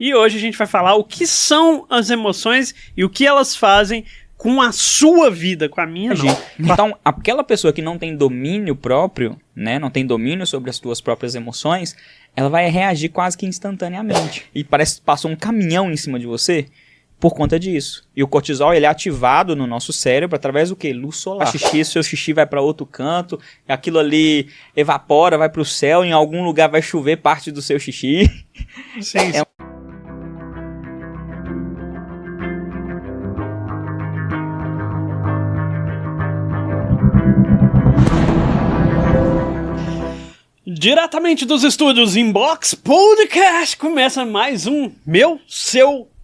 E hoje a gente vai falar o que são as emoções e o que elas fazem com a sua vida, com a minha não. Então, aquela pessoa que não tem domínio próprio, né, não tem domínio sobre as suas próprias emoções, ela vai reagir quase que instantaneamente. E parece que passou um caminhão em cima de você por conta disso. E o cortisol, ele é ativado no nosso cérebro através do quê? Luz solar. Seu xixi vai para outro canto, aquilo ali evapora, vai para o céu, em algum lugar vai chover parte do seu xixi. Sim. Diretamente dos estúdios Inbox Podcast, começa mais um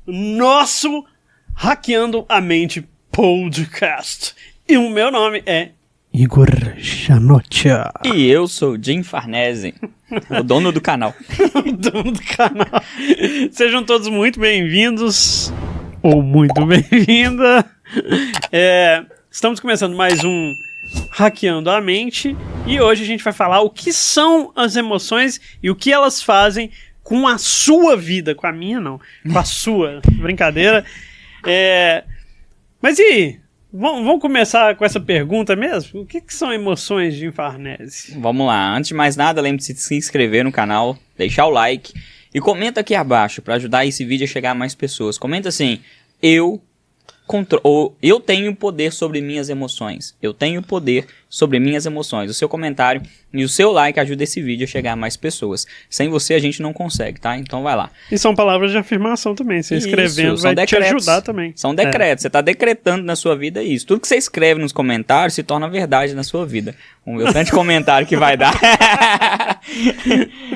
nosso Hackeando a Mente Podcast. E o meu nome é Igor Chanotia. E eu sou Jim Farnese, o dono do canal. O dono do canal. Sejam todos muito bem-vindos, ou muito bem-vinda. Estamos começando mais um Hackeando a Mente, e hoje a gente vai falar o que são as emoções e o que elas fazem com a sua vida, com a minha não, com a sua, brincadeira. Mas e vamos começar com essa pergunta mesmo? O que são emoções, Jim Farnese? Vamos lá, antes de mais nada, lembre-se de se inscrever no canal, deixar o like e comenta aqui abaixo para ajudar esse vídeo a chegar a mais pessoas. Comenta assim: eu tenho poder sobre minhas emoções. Eu tenho poder sobre minhas emoções. O seu comentário e o seu like ajuda esse vídeo a chegar a mais pessoas. Sem você a gente não consegue, tá? Então vai lá. E são palavras de afirmação também. Você escrevendo vai te ajudar também. São decretos. Você está decretando na sua vida isso. Tudo que você escreve nos comentários se torna verdade na sua vida. Vamos ver o tanto de comentário que vai dar.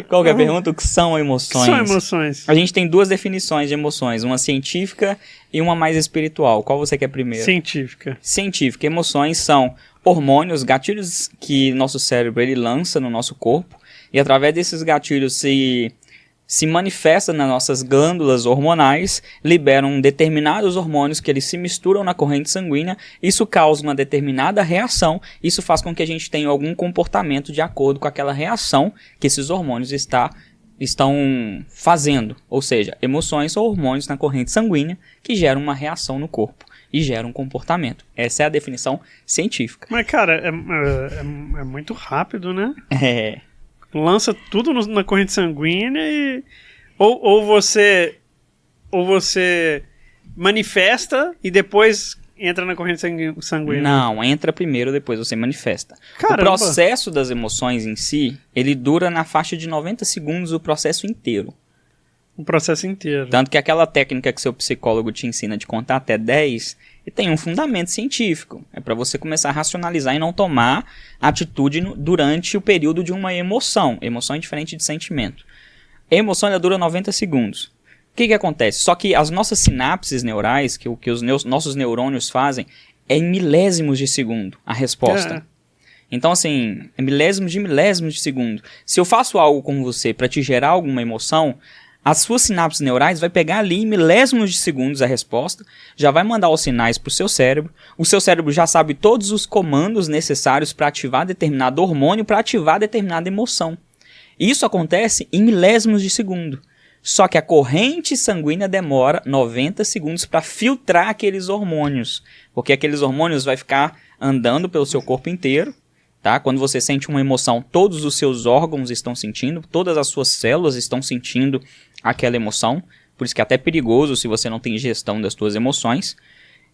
Qual que é a pergunta? O que são emoções? São emoções. A gente tem duas definições de emoções. Uma científica e uma mais espiritual. Qual você quer primeiro? Científica. Científica. Emoções são hormônios, gatilhos que nosso cérebro ele lança no nosso corpo. E através desses gatilhos se manifesta nas nossas glândulas hormonais, liberam determinados hormônios que eles se misturam na corrente sanguínea, isso causa uma determinada reação, isso faz com que a gente tenha algum comportamento de acordo com aquela reação que esses hormônios estão fazendo. Ou seja, emoções são hormônios na corrente sanguínea que geram uma reação no corpo e geram um comportamento. Essa é a definição científica. Mas, cara, é muito rápido, né? É... Lança tudo na corrente sanguínea e ou você manifesta e depois entra na corrente sanguínea. Não, entra primeiro, depois você manifesta. Caramba. O processo das emoções em si, ele dura na faixa de 90 segundos o processo inteiro. O processo inteiro. Tanto que aquela técnica que seu psicólogo te ensina de contar até 10, tem um fundamento científico. É para você começar a racionalizar e não tomar atitude durante o período de uma emoção. Emoção é diferente de sentimento. A emoção ela dura 90 segundos. O que acontece? Só que as nossas sinapses neurais, que os nossos neurônios fazem, é em milésimos de segundo a resposta. Então, assim, é milésimos de segundo. Se eu faço algo com você para te gerar alguma emoção, as suas sinapses neurais vai pegar ali em milésimos de segundos a resposta, já vai mandar os sinais para o seu cérebro já sabe todos os comandos necessários para ativar determinado hormônio, para ativar determinada emoção. Isso acontece em milésimos de segundo. Só que a corrente sanguínea demora 90 segundos para filtrar aqueles hormônios, porque aqueles hormônios vai ficar andando pelo seu corpo inteiro. Tá? Quando você sente uma emoção, todos os seus órgãos estão sentindo, todas as suas células estão sentindo aquela emoção, por isso que é até perigoso se você não tem gestão das suas emoções.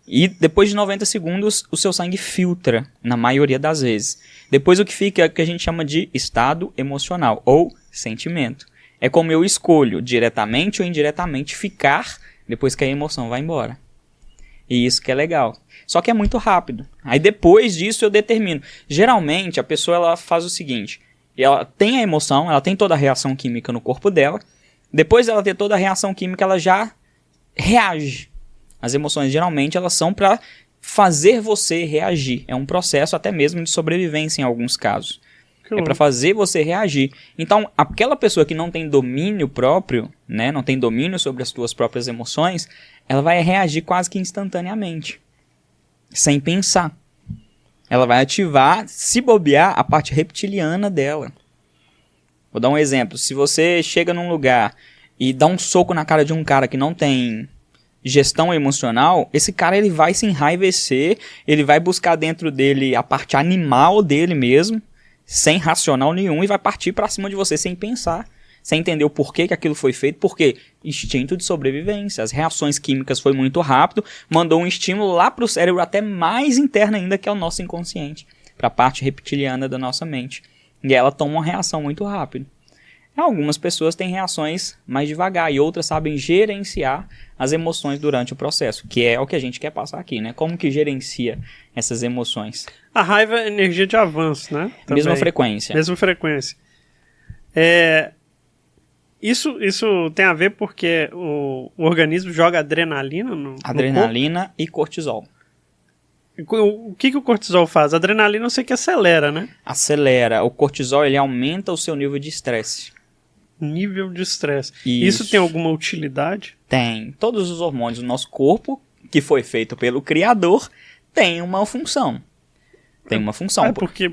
E depois de 90 segundos, o seu sangue filtra, na maioria das vezes. Depois o que fica é o que a gente chama de estado emocional, ou sentimento. É como eu escolho, diretamente ou indiretamente, ficar depois que a emoção vai embora. E isso que é legal. Só que é muito rápido. Aí depois disso eu determino. Geralmente a pessoa ela faz o seguinte. Ela tem a emoção, ela tem toda a reação química no corpo dela. Depois dela ter toda a reação química, ela já reage. As emoções geralmente elas são para fazer você reagir. É um processo até mesmo de sobrevivência em alguns casos. É para fazer você reagir. Então, aquela pessoa que não tem domínio próprio, né, não tem domínio sobre as suas próprias emoções, ela vai reagir quase que instantaneamente, sem pensar. Ela vai ativar, se bobear, a parte reptiliana dela. Vou dar um exemplo. Se você chega num lugar e dá um soco na cara de um cara que não tem gestão emocional, esse cara ele vai se enraivecer, ele vai buscar dentro dele a parte animal dele mesmo, sem racional nenhum, e vai partir pra cima de você sem pensar, sem entender o porquê que aquilo foi feito, porque instinto de sobrevivência, as reações químicas foi muito rápido, mandou um estímulo lá pro cérebro até mais interno ainda, que é o nosso inconsciente, pra parte reptiliana da nossa mente, e ela toma uma reação muito rápido. Algumas pessoas têm reações mais devagar e outras sabem gerenciar as emoções durante o processo, que é o que a gente quer passar aqui, né? Como que gerencia essas emoções? A raiva é energia de avanço, né? Também. Mesma frequência. Mesma frequência. Isso tem a ver porque o organismo joga adrenalina no Adrenalina corpo? E cortisol. O que o cortisol faz? A adrenalina eu sei que acelera, né? Acelera. O cortisol ele aumenta o seu nível de estresse. Nível de estresse. Isso tem alguma utilidade? Tem. Todos os hormônios do nosso corpo, que foi feito pelo Criador, tem uma função. Tem uma função. Porque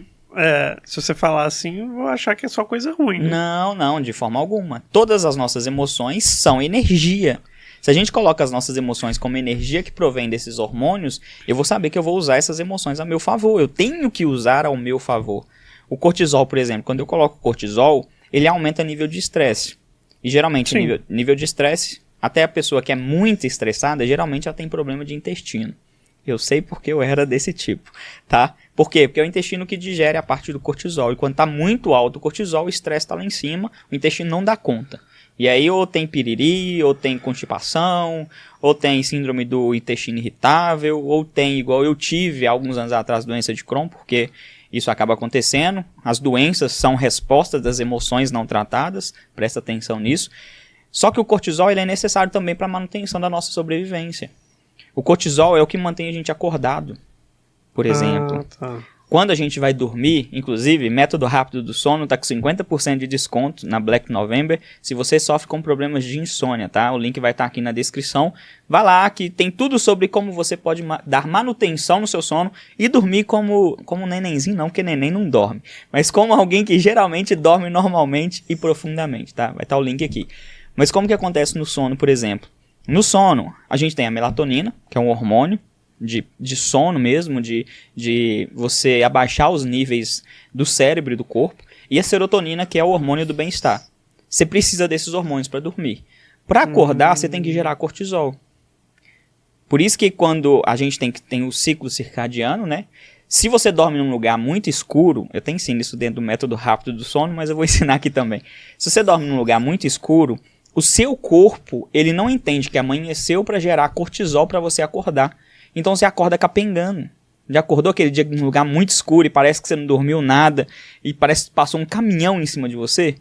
se você falar assim, eu vou achar que é só coisa ruim. Né? Não, de forma alguma. Todas as nossas emoções são energia. Se a gente coloca as nossas emoções como energia que provém desses hormônios, eu vou saber que eu vou usar essas emoções a meu favor. Eu tenho que usar ao meu favor. O cortisol, por exemplo, quando eu coloco cortisol, ele aumenta o nível de estresse. E geralmente, nível de estresse, até a pessoa que é muito estressada, geralmente ela tem problema de intestino. Eu sei porque eu era desse tipo, tá? Por quê? Porque é o intestino que digere a parte do cortisol. E quando está muito alto o cortisol, o estresse está lá em cima, o intestino não dá conta. E aí ou tem piriri, ou tem constipação, ou tem síndrome do intestino irritável, ou tem, igual eu tive há alguns anos atrás, doença de Crohn, porque isso acaba acontecendo. As doenças são respostas das emoções não tratadas, presta atenção nisso. Só que o cortisol ele é necessário também para a manutenção da nossa sobrevivência. O cortisol é o que mantém a gente acordado, por exemplo. Tá. Quando a gente vai dormir, inclusive, método rápido do sono está com 50% de desconto na Black November, se você sofre com problemas de insônia, tá? O link vai estar aqui na descrição. Vai lá que tem tudo sobre como você pode dar manutenção no seu sono e dormir como um nenenzinho, não, porque neném não dorme, mas como alguém que geralmente dorme normalmente e profundamente, tá? Vai estar o link aqui. Mas como que acontece no sono, por exemplo? No sono, a gente tem a melatonina, que é um hormônio de sono mesmo, de você abaixar os níveis do cérebro e do corpo, e a serotonina, que é o hormônio do bem-estar. Você precisa desses hormônios para dormir. Para acordar, você tem que gerar cortisol. Por isso que quando a gente tem o ciclo circadiano, né? Se você dorme num lugar muito escuro, eu até ensino isso dentro do método rápido do sono, mas eu vou ensinar aqui também. Se você dorme num lugar muito escuro, o seu corpo, ele não entende que amanheceu para gerar cortisol para você acordar. Então você acorda capengando. Já acordou aquele dia num lugar muito escuro e parece que você não dormiu nada e parece que passou um caminhão em cima de você?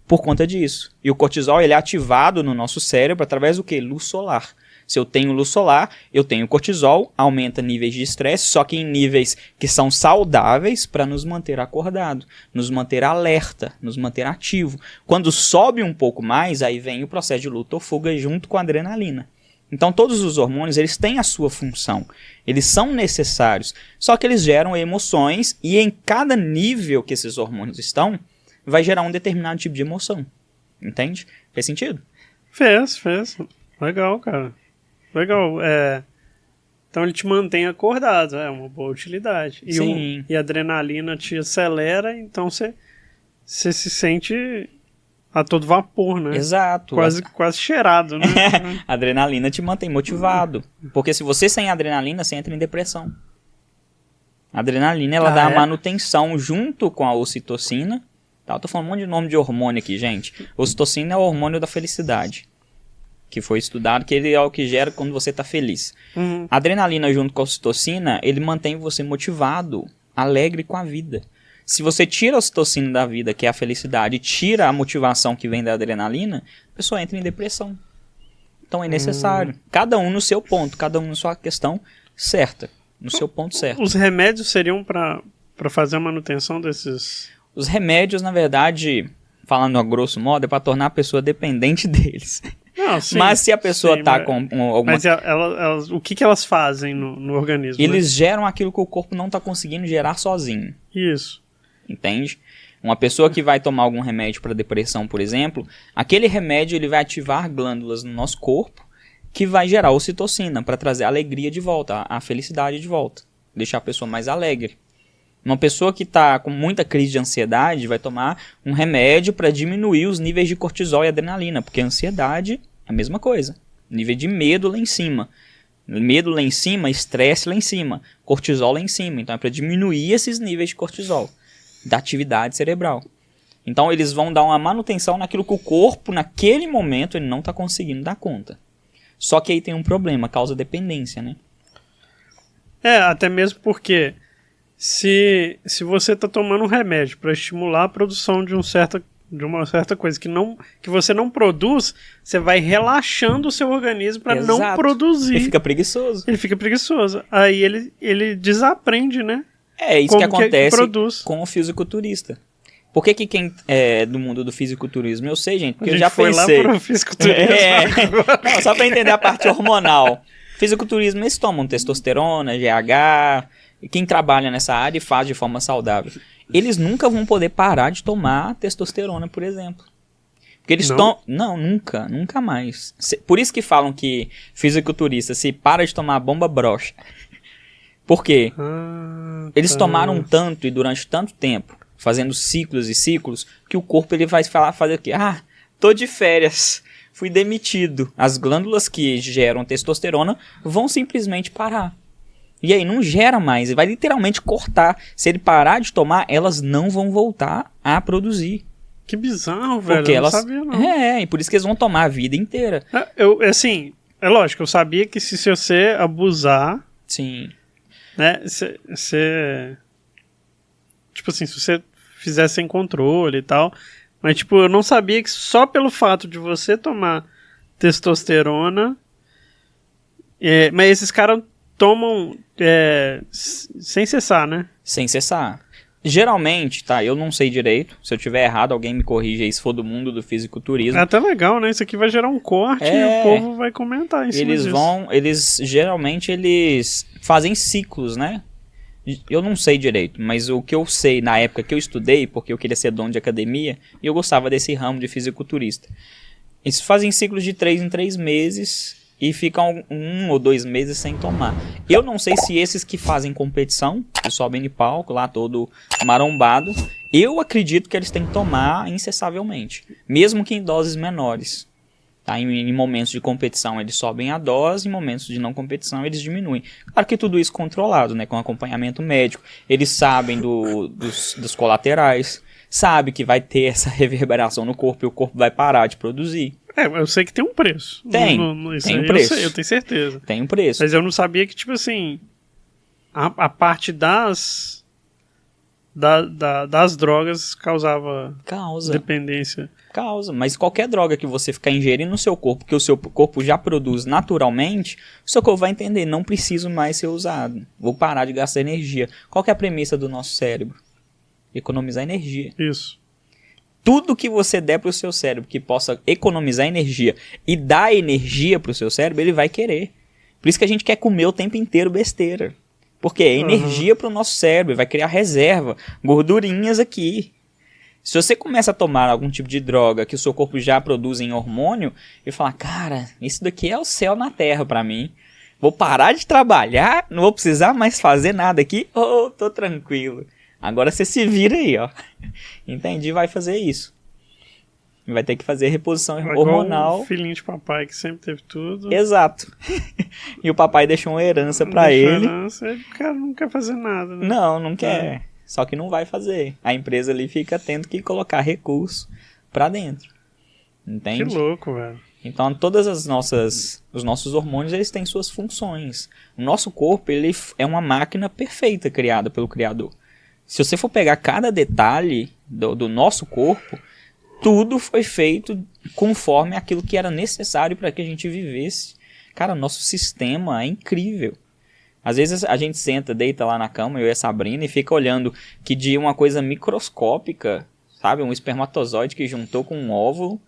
Por conta disso. E o cortisol ele é ativado no nosso cérebro através do quê? Luz solar. Se eu tenho luz solar, eu tenho cortisol, aumenta níveis de estresse, só que em níveis que são saudáveis para nos manter acordado, nos manter alerta, nos manter ativo. Quando sobe um pouco mais, aí vem o processo de luta ou fuga junto com a adrenalina. Então todos os hormônios eles têm a sua função, eles são necessários, só que eles geram emoções e em cada nível que esses hormônios estão, vai gerar um determinado tipo de emoção, entende? Fez sentido? Fez. Legal, cara. Legal. Então ele te mantém acordado, é uma boa utilidade. Sim. E a adrenalina te acelera, então você se sente a todo vapor, né? Exato. Quase cheirado, né? A adrenalina te mantém motivado. Porque se você sem adrenalina, você entra em depressão. A adrenalina, ela dá a manutenção junto com a ocitocina. Tá? Eu tô falando um monte de nome de hormônio aqui, gente. Ocitocina é o hormônio da felicidade. Que foi estudado, que ele é o que gera quando você tá feliz. Uhum. A adrenalina junto com a ocitocina, ele mantém você motivado, alegre com a vida. Se você tira a ocitocina da vida, que é a felicidade, e tira a motivação que vem da adrenalina, a pessoa entra em depressão. Então é necessário. Cada um no seu ponto, cada um na sua questão certa, no seu ponto certo. Os remédios seriam para fazer a manutenção desses... Os remédios, na verdade, falando a grosso modo, é para tornar a pessoa dependente deles. Não, sim, mas se a pessoa está com alguma... Mas o que elas fazem no organismo? Eles geram aquilo que o corpo não está conseguindo gerar sozinho. Isso. Entende? Uma pessoa que vai tomar algum remédio para depressão, por exemplo, aquele remédio ele vai ativar glândulas no nosso corpo que vai gerar ocitocina para trazer a alegria de volta, a felicidade de volta, deixar a pessoa mais alegre. Uma pessoa que está com muita crise de ansiedade vai tomar um remédio para diminuir os níveis de cortisol e adrenalina, porque a ansiedade é a mesma coisa. Nível de medo lá em cima. Medo lá em cima, estresse lá em cima, cortisol lá em cima. Então é para diminuir esses níveis de cortisol, da atividade cerebral. Então eles vão dar uma manutenção naquilo que o corpo, naquele momento, ele não está conseguindo dar conta. Só que aí tem um problema, causa dependência, né? Até mesmo porque se você está tomando um remédio para estimular a produção de uma certa coisa que você não produz, você vai relaxando o seu organismo para não produzir. Ele fica preguiçoso. Aí ele desaprende, né? É isso que acontece com o fisiculturista. Por que quem é do mundo do fisiculturismo? Eu sei, gente, porque eu já pensei. Foi lá pro fisiculturismo. Não, só para entender a parte hormonal. Fisiculturismo, eles tomam testosterona, GH, e quem trabalha nessa área e faz de forma saudável. Eles nunca vão poder parar de tomar testosterona, por exemplo. Porque eles tomam... Não, nunca mais. Por isso que falam que fisiculturista, se para de tomar bomba, brocha. Por quê? Eles tomaram tanto e durante tanto tempo, fazendo ciclos e ciclos, que o corpo ele vai fazer o quê? Tô de férias, fui demitido. As glândulas que geram testosterona vão simplesmente parar. E aí não gera mais, vai literalmente cortar. Se ele parar de tomar, elas não vão voltar a produzir. Que bizarro, velho. Porque elas... não sabia, não. E por isso que eles vão tomar a vida inteira. É lógico, eu sabia que se você abusar... Sim. Né, tipo assim, se você fizer sem controle e tal... Mas, tipo, eu não sabia que só pelo fato de você tomar testosterona... mas esses caras tomam sem cessar, né? Sem cessar. Geralmente, tá, eu não sei direito. Se eu tiver errado, alguém me corrige aí se for do mundo do fisiculturismo. É até legal, né? Isso aqui vai gerar um corte e o povo vai comentar em cima disso. Geralmente, eles fazem ciclos, né? Eu não sei direito, mas o que eu sei na época que eu estudei, porque eu queria ser dono de academia, e eu gostava desse ramo de fisiculturista. Eles fazem ciclos de 3 em 3 meses e ficam 1 ou 2 meses sem tomar. Eu não sei se esses que fazem competição, que sobem de palco lá todo marombado, eu acredito que eles têm que tomar incessavelmente, mesmo que em doses menores. Tá? Em momentos de competição eles sobem a dose, em momentos de não competição eles diminuem. Claro que tudo isso controlado, né, com acompanhamento médico. Eles sabem dos colaterais, sabem que vai ter essa reverberação no corpo e o corpo vai parar de produzir. Eu sei que tem um preço. Tem um preço. Eu tenho certeza. Tem um preço. Mas eu não sabia que, tipo assim, a parte das drogas causava dependência. Mas qualquer droga que você ficar ingerindo no seu corpo, que o seu corpo já produz naturalmente, o seu corpo vai entender, não preciso mais ser usado. Vou parar de gastar energia. Qual que é a premissa do nosso cérebro? Economizar energia. Isso. Tudo que você der para o seu cérebro que possa economizar energia e dar energia para o seu cérebro, ele vai querer. Por isso que a gente quer comer o tempo inteiro besteira. Porque é energia para o nosso cérebro, vai criar reserva, gordurinhas aqui. Se você começa a tomar algum tipo de droga que o seu corpo já produz em hormônio, e falar, cara, isso daqui é o céu na terra para mim. Vou parar de trabalhar, não vou precisar mais fazer nada aqui, tô tranquilo. Agora você se vira aí, ó. Entendi, vai fazer isso. Vai ter que fazer reposição hormonal. Igual o filhinho de papai que sempre teve tudo. Exato. E o papai deixou uma herança pra ele. O cara não quer fazer nada, né? Não quer. Só que não vai fazer. A empresa ali fica tendo que colocar recurso pra dentro. Entende? Que louco, velho. Então, todas os nossos hormônios, eles têm suas funções. O nosso corpo, ele é uma máquina perfeita criada pelo Criador. Se você for pegar cada detalhe do nosso corpo, tudo foi feito conforme aquilo que era necessário para que a gente vivesse. Cara, nosso sistema é incrível. Às vezes a gente senta, deita lá na cama, eu e a Sabrina, e fica olhando que de uma coisa microscópica, sabe? Um espermatozoide que juntou com um óvulo,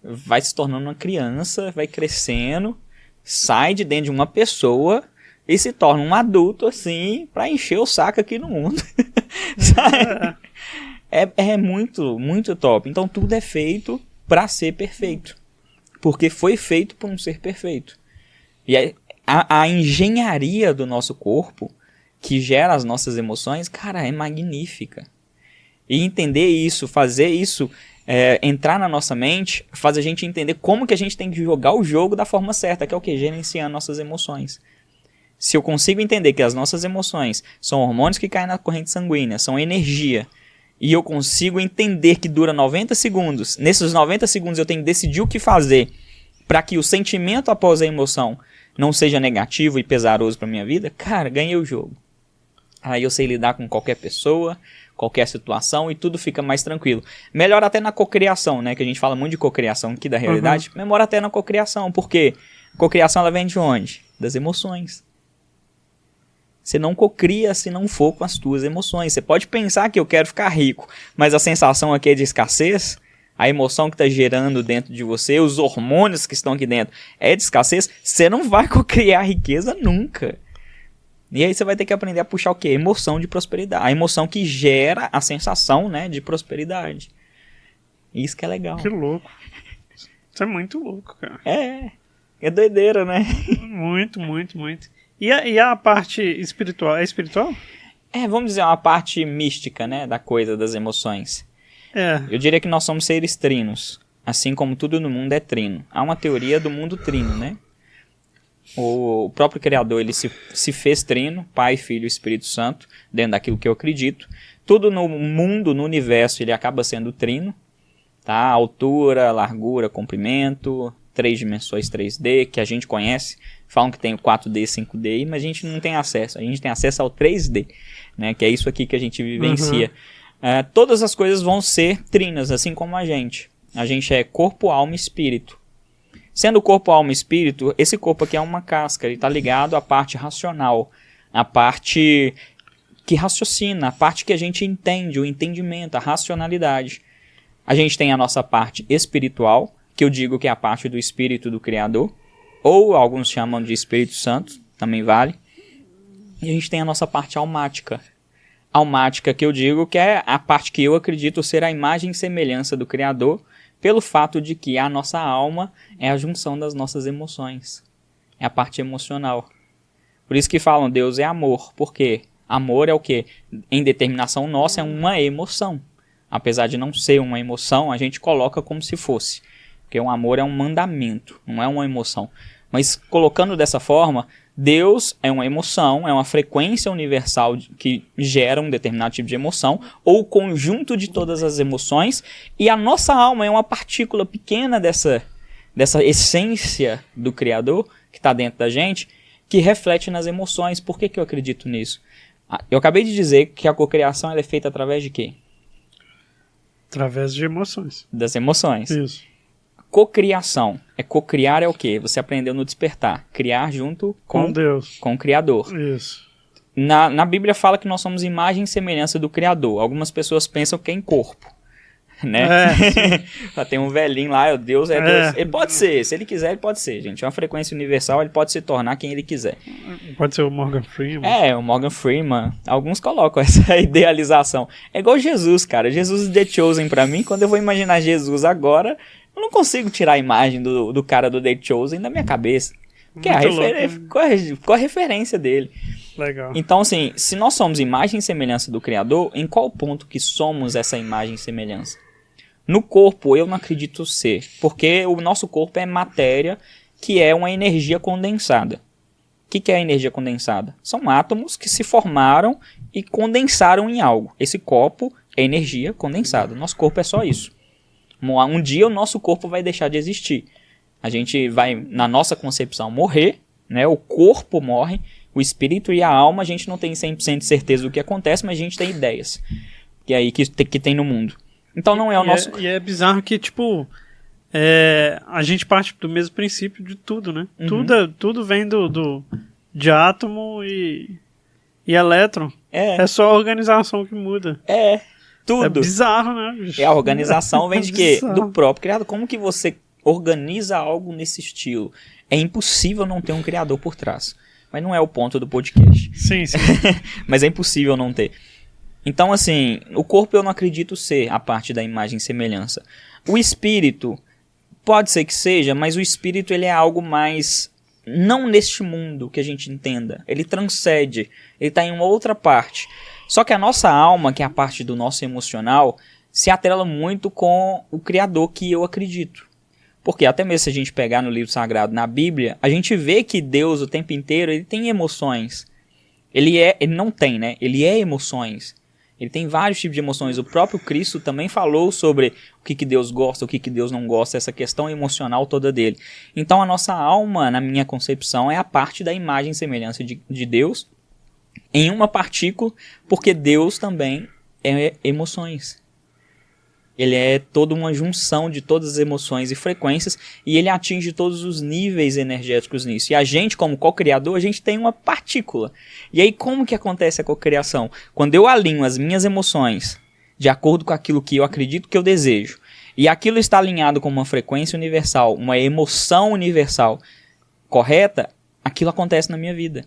vai se tornando uma criança, vai crescendo, sai de dentro de uma pessoa e se torna um adulto, assim, pra encher o saco aqui no mundo. É muito, muito top. Então tudo é feito para ser perfeito. Porque foi feito por um ser perfeito. E a engenharia do nosso corpo, que gera as nossas emoções, cara, é magnífica. E entender isso, fazer isso, entrar na nossa mente, faz a gente entender como que a gente tem que jogar o jogo da forma certa, que é o que? Gerenciando nossas emoções. Se eu consigo entender que as nossas emoções são hormônios que caem na corrente sanguínea, são energia, e eu consigo entender que dura 90 segundos, nesses 90 segundos eu tenho que decidir o que fazer para que o sentimento após a emoção não seja negativo e pesaroso para minha vida, cara, ganhei o jogo. Aí eu sei lidar com qualquer pessoa, qualquer situação e tudo fica mais tranquilo. Melhor até na cocriação, né? Que a gente fala muito de cocriação aqui da realidade. Melhor até na cocriação, porque a cocriação ela vem de onde? Das emoções. Você não cocria se não for com as tuas emoções. Você pode pensar que eu quero ficar rico, mas a sensação aqui é de escassez, a emoção que está gerando dentro de você, os hormônios que estão aqui dentro é de escassez, você não vai cocriar riqueza nunca. E aí você vai ter que aprender a puxar o quê? Emoção de prosperidade. A emoção que gera a sensação, né, de prosperidade. Isso que é legal. Que louco. Isso é muito louco, cara. É doideira, né? Muito, muito, muito. E a parte espiritual? É espiritual? Vamos dizer, uma parte mística, né, da coisa, das emoções. Eu diria que nós somos seres trinos. Assim como tudo no mundo é trino. Há uma teoria do mundo trino, né? O próprio Criador, ele se fez trino, Pai, Filho e Espírito Santo, dentro daquilo que eu acredito. Tudo no mundo, no universo, ele acaba sendo trino, tá? Altura, largura, comprimento, 3 dimensões 3D, que a gente conhece. Falam que tem o 4D, 5D, mas a gente não tem acesso. A gente tem acesso ao 3D, né? Que é isso aqui que a gente vivencia. Todas as coisas vão ser trinas, assim como a gente. A gente é corpo, alma e espírito. Sendo corpo, alma e espírito, esse corpo aqui é uma casca, ele está ligado à parte racional, à parte que raciocina, à parte que a gente entende, o entendimento, a racionalidade. A gente tem a nossa parte espiritual, que eu digo que é a parte do espírito do Criador, ou alguns chamam de Espírito Santo, também vale. E a gente tem a nossa parte almática. Almática que eu digo que é a parte que eu acredito ser a imagem e semelhança do Criador, pelo fato de que a nossa alma é a junção das nossas emoções. É a parte emocional. Por isso que falam, Deus é amor. Por quê? Amor é o quê? Em determinação nossa é uma emoção. Apesar de não ser uma emoção, a gente coloca como se fosse. Porque o amor é um mandamento, não é uma emoção. Mas colocando dessa forma, Deus é uma emoção, é uma frequência universal que gera um determinado tipo de emoção, ou o conjunto de todas as emoções, e a nossa alma é uma partícula pequena dessa essência do Criador, que está dentro da gente, que reflete nas emoções. Por que eu acredito nisso? Eu acabei de dizer que a cocriação ela é feita através de quê? Através de emoções. Das emoções. Isso. Cocriação. Cocriar é o quê? Você aprendeu no despertar. Criar junto com Deus. Com o Criador. Isso. Na Bíblia fala que nós somos imagem e semelhança do Criador. Algumas pessoas pensam que é em corpo. Né? Tem um velhinho lá, Deus é Deus. Ele pode ser, se ele quiser, ele pode ser, gente. É uma frequência universal, ele pode se tornar quem ele quiser. Pode ser o Morgan Freeman. O Morgan Freeman. Alguns colocam essa idealização. É igual Jesus, cara. Jesus The Chosen pra mim, quando eu vou imaginar Jesus agora, eu não consigo tirar a imagem do cara do The Chosen da minha cabeça. Porque qual a referência dele? Legal. Então, assim, se nós somos imagem e semelhança do Criador, em qual ponto que somos essa imagem e semelhança? No corpo, eu não acredito ser, porque o nosso corpo é matéria que é uma energia condensada. O que é a energia condensada? São átomos que se formaram e condensaram em algo. Esse copo é energia condensada. Nosso corpo é só isso. Um dia o nosso corpo vai deixar de existir. A gente vai, na nossa concepção, morrer, né? O corpo morre, o espírito e a alma, a gente não tem 100% de certeza do que acontece, mas a gente tem ideias que é aí que tem no mundo. Então não é o nosso... E é bizarro que, tipo, a gente parte do mesmo princípio de tudo, né? Uhum. Tudo vem de átomo e elétron. É só a organização que muda. Tudo. É bizarro, né, bicho? A organização vem de quê? Do próprio criador. Como que você organiza algo nesse estilo? É impossível não ter um criador por trás. Mas não é o ponto do podcast. Sim. Mas é impossível não ter. Então, assim, o corpo eu não acredito ser a parte da imagem e semelhança. O espírito, pode ser que seja, mas o espírito ele é algo mais, não neste mundo que a gente entenda. Ele transcende, ele está em uma outra parte. Só que a nossa alma, que é a parte do nosso emocional, se atrela muito com o Criador que eu acredito. Porque até mesmo se a gente pegar no livro sagrado, na Bíblia, a gente vê que Deus o tempo inteiro ele tem emoções. Ele não tem, né? Ele é emoções. Ele tem vários tipos de emoções. O próprio Cristo também falou sobre o que Deus gosta, o que Deus não gosta, essa questão emocional toda dele. Então a nossa alma, na minha concepção, é a parte da imagem e semelhança de Deus em uma partícula, porque Deus também é emoções. Ele é toda uma junção de todas as emoções e frequências e ele atinge todos os níveis energéticos nisso. E a gente, como co-criador, a gente tem uma partícula. E aí como que acontece a cocriação? Quando eu alinho as minhas emoções de acordo com aquilo que eu acredito que eu desejo, e aquilo está alinhado com uma frequência universal, uma emoção universal correta, aquilo acontece na minha vida.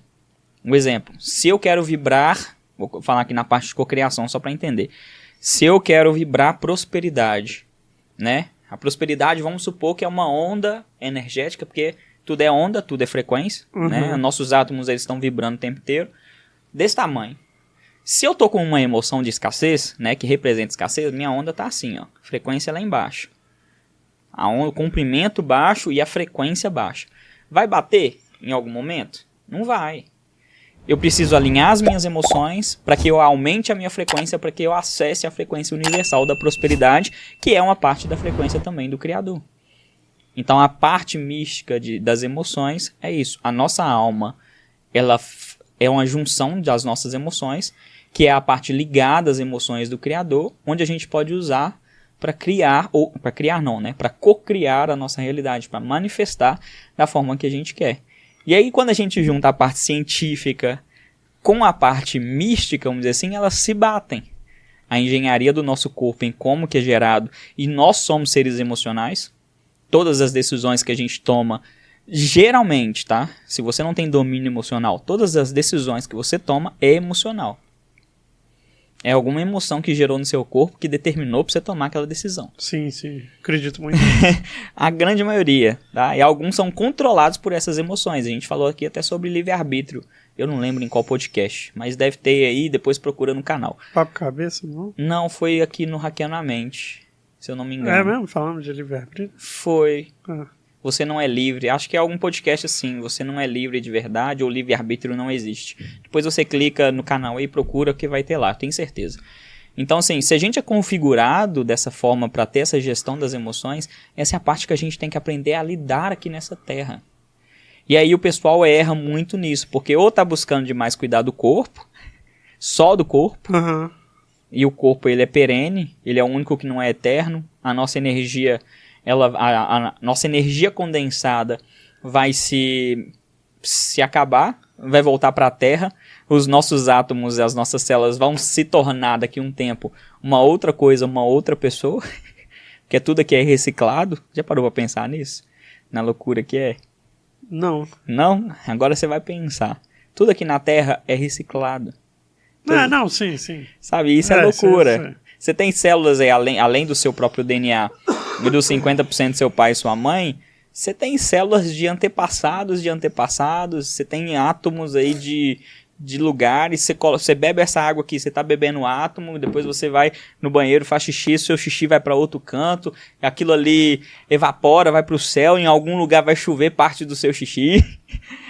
Um exemplo, se eu quero vibrar, vou falar aqui na parte de cocriação só para entender. Se eu quero vibrar prosperidade, né? A prosperidade, vamos supor que é uma onda energética, porque tudo é onda, tudo é frequência, né? Nossos átomos eles estão vibrando o tempo inteiro, desse tamanho. Se eu tô com uma emoção de escassez, né, que representa escassez, minha onda tá assim, ó, frequência lá embaixo. O comprimento baixo e a frequência baixa. Vai bater em algum momento? Não vai. Eu preciso alinhar as minhas emoções para que eu aumente a minha frequência, para que eu acesse a frequência universal da prosperidade, que é uma parte da frequência também do Criador. Então a parte mística das emoções é isso. A nossa alma ela é uma junção das nossas emoções, que é a parte ligada às emoções do Criador, onde a gente pode usar para criar, ou para criar não, né? Para co-criar a nossa realidade, para manifestar da forma que a gente quer. E aí, quando a gente junta a parte científica com a parte mística, vamos dizer assim, elas se batem. A engenharia do nosso corpo em como que é gerado, e nós somos seres emocionais. Todas as decisões que a gente toma, geralmente, tá? Se você não tem domínio emocional, todas as decisões que você toma é emocional. É alguma emoção que gerou no seu corpo que determinou para você tomar aquela decisão. Sim, sim. Acredito muito. A grande maioria, tá? E alguns são controlados por essas emoções. A gente falou aqui até sobre livre-arbítrio. Eu não lembro em qual podcast, mas deve ter aí, depois procura no canal. Papo cabeça, não? Não, foi aqui no Hackeando a Mente, se eu não me engano. É mesmo? Falamos de livre-arbítrio? Foi. Ah. Você não é livre. Acho que é algum podcast assim. Você não é livre de verdade ou livre-arbítrio não existe. Depois você clica no canal e procura que vai ter lá, tenho certeza. Então, assim, se a gente é configurado dessa forma para ter essa gestão das emoções, essa é a parte que a gente tem que aprender a lidar aqui nessa terra. E aí o pessoal erra muito nisso, porque ou tá buscando demais cuidar do corpo, só do corpo, e o corpo ele é perene, ele é o único que não é eterno, a nossa energia... a nossa energia condensada vai se acabar, vai voltar para a Terra, os nossos átomos e as nossas células vão se tornar daqui a um tempo uma outra coisa, uma outra pessoa, porque tudo aqui é reciclado. Já parou para pensar nisso? Na loucura que é? Não. Não? Agora você vai pensar. Tudo aqui na Terra é reciclado. Não, sim. Sabe, isso é loucura. Sim. Você tem células aí, além do seu próprio DNA e dos 50% do seu pai e sua mãe, você tem células de antepassados, você tem átomos aí de lugares, você bebe essa água aqui, você tá bebendo átomo, depois você vai no banheiro, faz xixi, seu xixi vai para outro canto, aquilo ali evapora, vai pro céu, em algum lugar vai chover parte do seu xixi.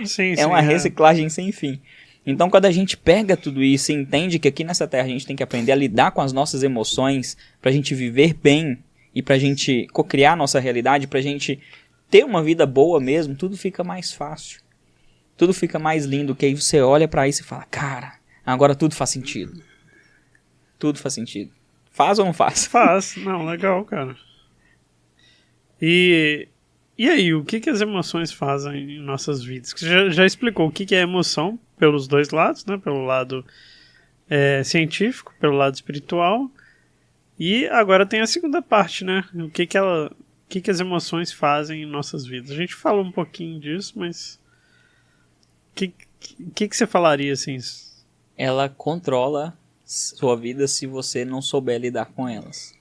Sim, uma reciclagem sem fim. Então, quando a gente pega tudo isso e entende que aqui nessa terra a gente tem que aprender a lidar com as nossas emoções pra gente viver bem e pra gente cocriar a nossa realidade, pra gente ter uma vida boa mesmo, tudo fica mais fácil. Tudo fica mais lindo, que aí você olha pra isso e fala, cara, agora tudo faz sentido. Tudo faz sentido. Faz ou não faz? Faz. Não, legal, cara. E aí, o que as emoções fazem em nossas vidas? Você já explicou o que é emoção pelos dois lados, né? Pelo lado científico, pelo lado espiritual. E agora tem a segunda parte, né? O que as emoções fazem em nossas vidas. A gente falou um pouquinho disso, mas o que você falaria, assim? Ela controla sua vida se você não souber lidar com elas.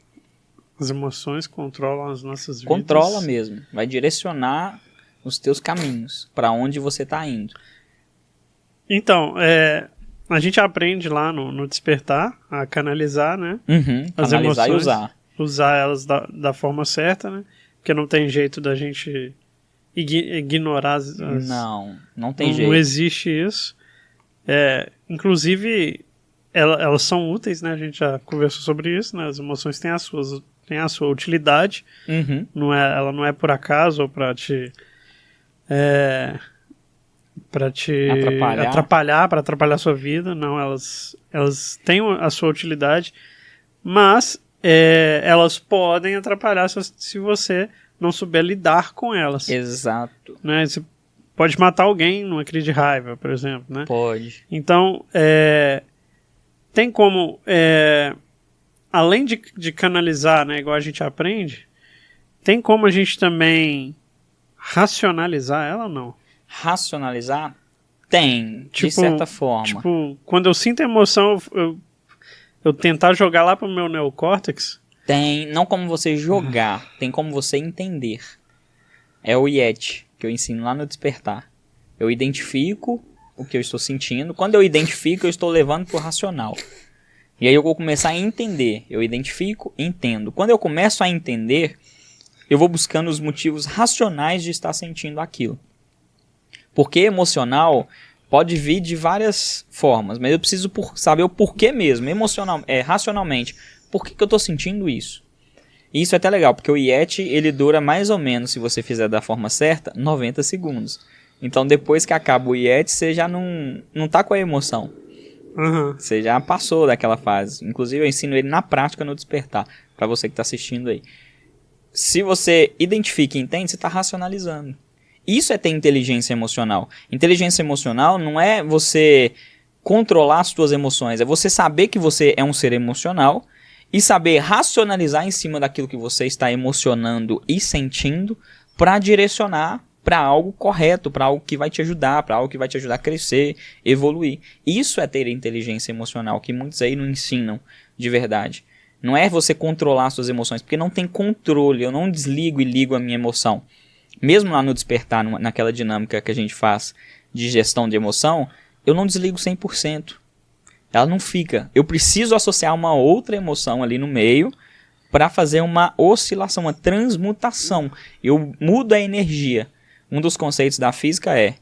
As emoções controlam as nossas vidas. Controla mesmo. Vai direcionar os teus caminhos, para onde você está indo. Então, a gente aprende lá no Despertar a canalizar, né? As Canalizar emoções, e usar. Usar elas da forma certa, né? Porque não tem jeito da gente ignorar as... Não tem jeito. Não existe isso. Inclusive, elas são úteis, né? A gente já conversou sobre isso, né? As emoções têm a sua utilidade. Ela não é por acaso ou para te atrapalhar, para atrapalhar a sua vida. Não, elas têm a sua utilidade, mas elas podem atrapalhar se você não souber lidar com elas. Exato. Né? Você pode matar alguém numa crise de raiva, por exemplo, né? Pode. Então, tem como, além de canalizar, né, igual a gente aprende, tem como a gente também racionalizar ela ou não? Racionalizar? Tem, de certa forma. Tipo, quando eu sinto emoção, eu tentar jogar lá pro meu neocórtex? Tem, não como você jogar, tem como você entender. É o IET, que eu ensino lá no Despertar. Eu identifico o que eu estou sentindo. Quando eu identifico, eu estou levando pro racional. E aí eu vou começar a entender. Eu identifico, entendo. Quando eu começo a entender, eu vou buscando os motivos racionais de estar sentindo aquilo. Porque emocional pode vir de várias formas, mas eu preciso saber o porquê mesmo, racionalmente. Por que eu estou sentindo isso? E isso é até legal, porque o IET, ele dura mais ou menos, se você fizer da forma certa, 90 segundos. Então depois que acaba o IET, você já não tá com a emoção. Você já passou daquela fase. Inclusive eu ensino ele na prática no Despertar, para você que está assistindo aí. Se você identifica e entende, você está racionalizando. Isso é ter inteligência emocional. Inteligência emocional não é você controlar as suas emoções, é você saber que você é um ser emocional e saber racionalizar em cima daquilo que você está emocionando e sentindo para direcionar para algo correto, para algo que vai te ajudar, para algo que vai te ajudar a crescer, evoluir. Isso é ter inteligência emocional, que muitos aí não ensinam de verdade. Não é você controlar suas emoções, porque não tem controle. Eu não desligo e ligo a minha emoção. Mesmo lá no Despertar, naquela dinâmica que a gente faz de gestão de emoção, eu não desligo 100%. Ela não fica. Eu preciso associar uma outra emoção ali no meio para fazer uma oscilação, uma transmutação. Eu mudo a energia. Um dos conceitos da física é: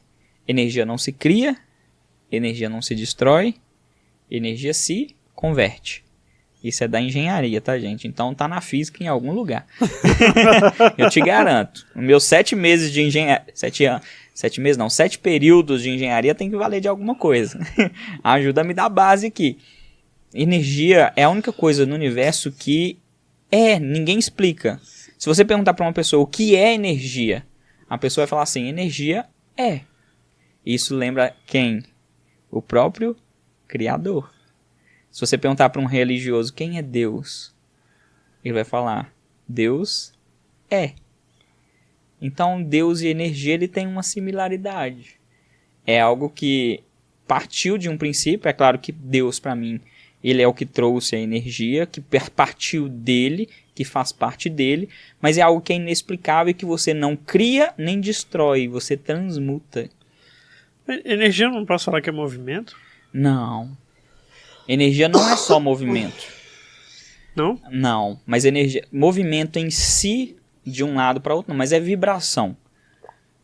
energia não se cria, energia não se destrói, energia se converte. Isso é da engenharia, tá, gente? Então tá na física em algum lugar. Eu te garanto. Os meus 7 meses de engenharia... 7 períodos de engenharia tem que valer de alguma coisa. Ajuda a me dar base aqui. Energia é a única coisa no universo que ninguém explica. Se você perguntar para uma pessoa o que é energia, a pessoa vai falar assim: energia é. Isso lembra quem? O próprio Criador. Se você perguntar para um religioso quem é Deus, ele vai falar: Deus é. Então Deus e energia ele tem uma similaridade. É algo que partiu de um princípio. É claro que Deus, para mim, ele é o que trouxe a energia, que partiu dele, que faz parte dele, mas é algo que é inexplicável e que você não cria nem destrói, você transmuta. Energia, não posso falar que é movimento? Não. Energia não é só movimento. Não? Não, mas movimento em si, de um lado para outro, não, mas é vibração.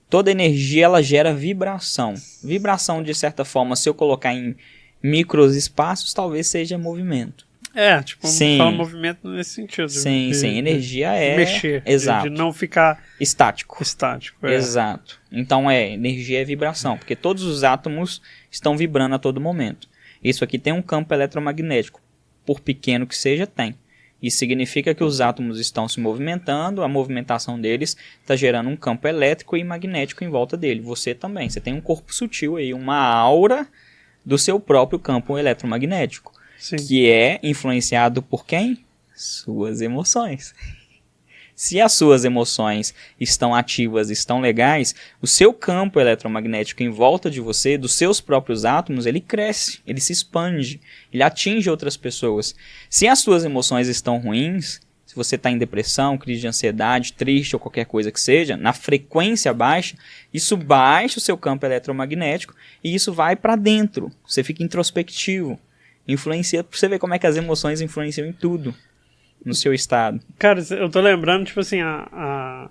Toda energia, ela gera vibração. Vibração, de certa forma, se eu colocar em micros espaços, talvez seja movimento. Fala movimento nesse sentido. Sim, energia é... mexer. Exato. De não ficar... Estático. Exato. Então energia é vibração, porque todos os átomos estão vibrando a todo momento. Isso aqui tem um campo eletromagnético. Por pequeno que seja, tem. Isso significa que os átomos estão se movimentando, a movimentação deles está gerando um campo elétrico e magnético em volta dele. Você também. Você tem um corpo sutil aí, uma aura do seu próprio campo eletromagnético. Sim. Que é influenciado por quem? Suas emoções. Se as suas emoções estão ativas, estão legais, o seu campo eletromagnético em volta de você, dos seus próprios átomos, ele cresce, ele se expande, ele atinge outras pessoas. Se as suas emoções estão ruins, se você está em depressão, crise de ansiedade, triste ou qualquer coisa que seja, na frequência baixa, isso baixa o seu campo eletromagnético e isso vai para dentro. Você fica introspectivo, influencia, pra você ver como é que as emoções influenciam em tudo no seu estado. Cara, eu tô lembrando, tipo assim, a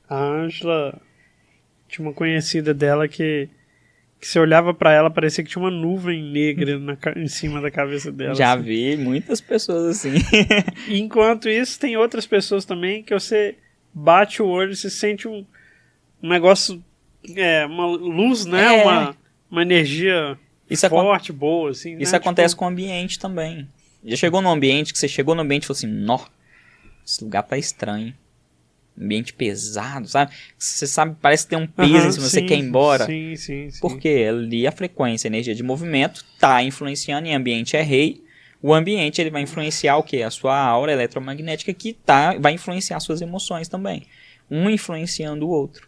Ângela tinha uma conhecida dela que você olhava pra ela, parecia que tinha uma nuvem negra em cima da cabeça dela. Já assim. vi muitas pessoas assim. Enquanto isso, tem outras pessoas também que você bate o olho e você sente um negócio, uma luz, né? Uma energia forte, boa, assim. Isso né? acontece com o ambiente também. Já chegou num ambiente que você chegou no ambiente e falou assim, nó, esse lugar tá estranho. Ambiente pesado, sabe? Você sabe, parece que tem um peso em cima, você quer ir embora. Sim. Porque ali a frequência, a energia de movimento tá influenciando, em ambiente é rei. O ambiente ele vai influenciar o quê? A sua aura eletromagnética que vai influenciar suas emoções também. Um influenciando o outro.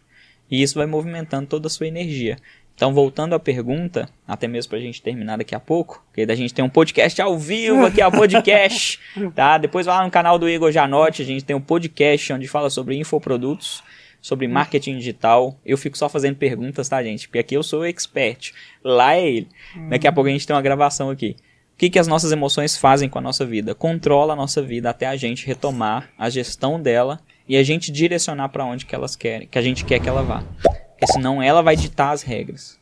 E isso vai movimentando toda a sua energia. Então, voltando à pergunta, até mesmo pra gente terminar daqui a pouco, porque a gente tem um podcast ao vivo aqui, é o podcast, tá? Depois vai lá no canal do Igor Janotti, a gente tem um podcast onde fala sobre infoprodutos, sobre marketing digital. Eu fico só fazendo perguntas, tá, gente? Porque aqui eu sou expert, lá é ele. Daqui a pouco a gente tem uma gravação aqui. O que as nossas emoções fazem com a nossa vida? Controla a nossa vida até a gente retomar a gestão dela e a gente direcionar para onde que elas querem, que a gente quer que ela vá. Porque senão ela vai ditar as regras.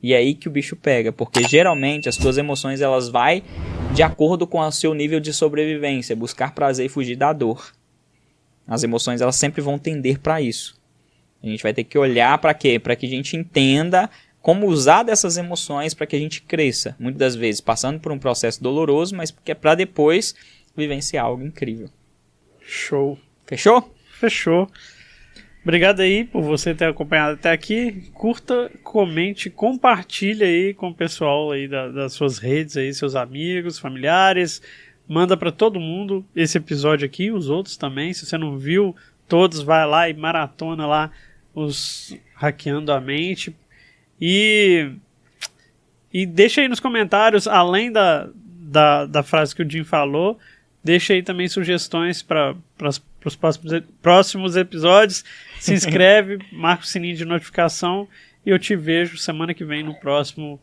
E é aí que o bicho pega, porque geralmente as tuas emoções elas vai de acordo com o seu nível de sobrevivência, buscar prazer e fugir da dor. As emoções elas sempre vão tender para isso. A gente vai ter que olhar para quê? Para que a gente entenda como usar dessas emoções para que a gente cresça. Muitas das vezes passando por um processo doloroso, mas porque é para depois vivenciar algo incrível. Show. Fechou? Fechou. Obrigado aí por você ter acompanhado até aqui. Curta, comente, compartilha aí com o pessoal aí das suas redes aí, seus amigos, familiares. Manda para todo mundo esse episódio aqui, os outros também. Se você não viu todos, vai lá e maratona lá os Hackeando a Mente. E deixa aí nos comentários, além da frase que o Jim falou, deixa aí também sugestões para os próximos episódios. Se inscreve, marca o sininho de notificação e eu te vejo semana que vem no próximo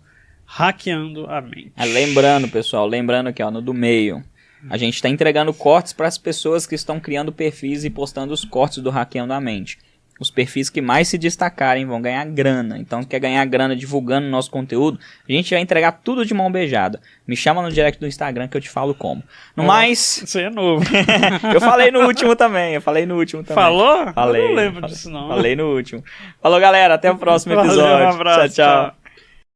Hackeando a Mente. Lembrando, pessoal, aqui ó, no do meio, a gente está entregando cortes para as pessoas que estão criando perfis e postando os cortes do Hackeando a Mente. Os perfis que mais se destacarem vão ganhar grana. Então, quer ganhar grana divulgando nosso conteúdo? A gente vai entregar tudo de mão beijada. Me chama no direct do Instagram que eu te falo como. No mais... Isso aí é novo. Eu falei no último também. Falou? Falei. Eu não lembro disso não. Falei no último. Falou, galera. Até o próximo episódio. Valeu, um abraço, tchau.